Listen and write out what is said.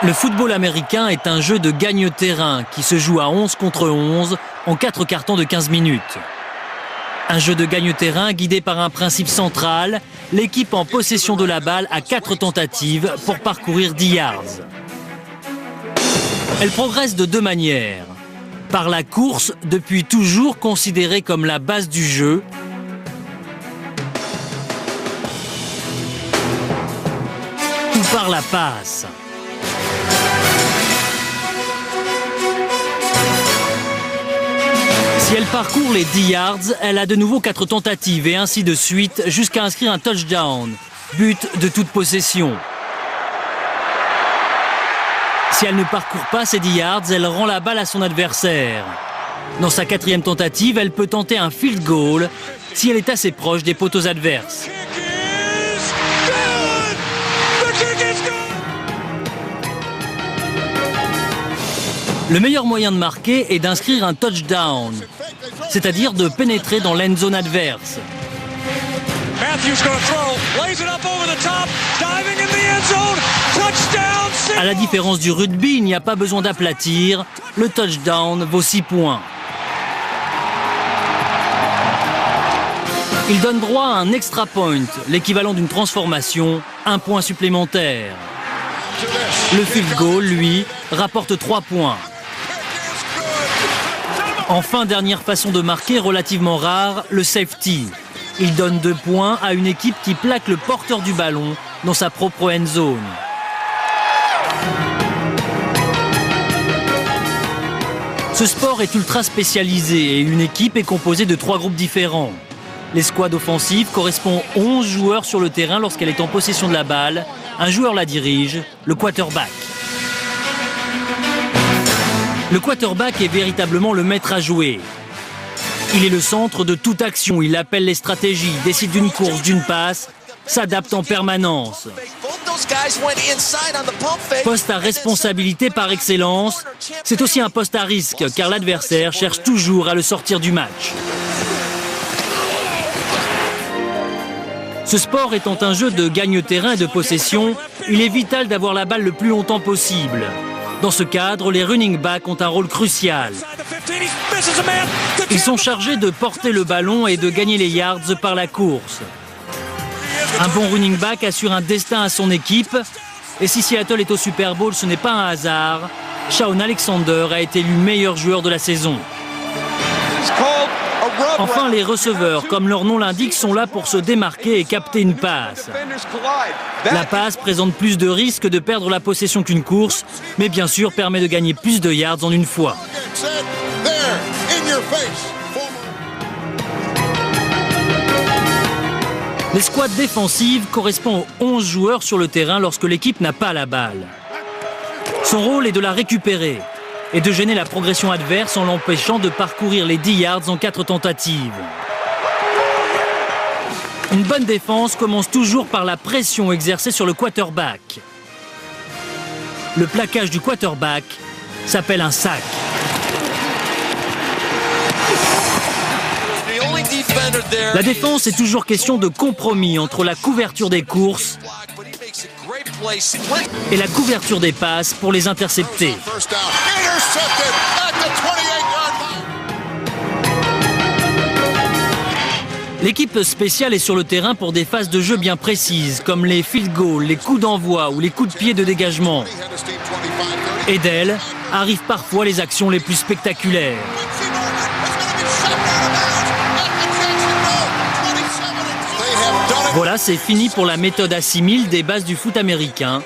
Le football américain est un jeu de gagne-terrain qui se joue à 11 contre 11 en 4 cartons de 15 minutes. Un jeu de gagne-terrain guidé par un principe central, l'équipe en possession de la balle a 4 tentatives pour parcourir 10 yards. Elle progresse de 2 manières. Par la course, depuis toujours considérée comme la base du jeu, ou par la passe. Si elle parcourt les 10 yards, elle a de nouveau 4 tentatives et ainsi de suite jusqu'à inscrire un touchdown, but de toute possession. Si elle ne parcourt pas ces 10 yards, elle rend la balle à son adversaire. Dans sa 4e tentative, elle peut tenter un field goal si elle est assez proche des poteaux adverses. Le meilleur moyen de marquer est d'inscrire un touchdown, c'est-à-dire de pénétrer dans l'end zone adverse. À la différence du rugby, il n'y a pas besoin d'aplatir. Le touchdown vaut 6 points. Il donne droit à un extra point, l'équivalent d'une transformation, 1 point supplémentaire. Le field goal, lui, rapporte 3 points. Enfin, dernière façon de marquer relativement rare, le safety. Il donne 2 points à une équipe qui plaque le porteur du ballon dans sa propre end zone. Ce sport est ultra spécialisé et une équipe est composée de 3 groupes différents. L'escouade offensive correspond 11 joueurs sur le terrain lorsqu'elle est en possession de la balle. Un joueur la dirige, le quarterback. Le quarterback est véritablement le maître à jouer. Il est le centre de toute action, il appelle les stratégies, décide d'une course, d'une passe, s'adapte en permanence. Poste à responsabilité par excellence, c'est aussi un poste à risque car l'adversaire cherche toujours à le sortir du match. Ce sport étant un jeu de gagne-terrain et de possession, il est vital d'avoir la balle le plus longtemps possible. Dans ce cadre, les running backs ont un rôle crucial. Ils sont chargés de porter le ballon et de gagner les yards par la course. Un bon running back assure un destin à son équipe. Et si Seattle est au Super Bowl, ce n'est pas un hasard. Shaun Alexander a été élu meilleur joueur de la saison. Enfin, les receveurs, comme leur nom l'indique, sont là pour se démarquer et capter une passe. La passe présente plus de risques de perdre la possession qu'une course, mais bien sûr permet de gagner plus de yards en une fois. L'escouade défensive correspond aux 11 joueurs sur le terrain lorsque l'équipe n'a pas la balle. Son rôle est de la récupérer et de gêner la progression adverse en l'empêchant de parcourir les 10 yards en 4 tentatives. Une bonne défense commence toujours par la pression exercée sur le quarterback. Le plaquage du quarterback s'appelle un sac. La défense est toujours question de compromis entre la couverture des courses et la couverture des passes pour les intercepter. L'équipe spéciale est sur le terrain pour des phases de jeu bien précises, comme les field goals, les coups d'envoi ou les coups de pied de dégagement. Et d'elle arrivent parfois les actions les plus spectaculaires. Voilà, c'est fini pour la méthode A6000 des bases du foot américain.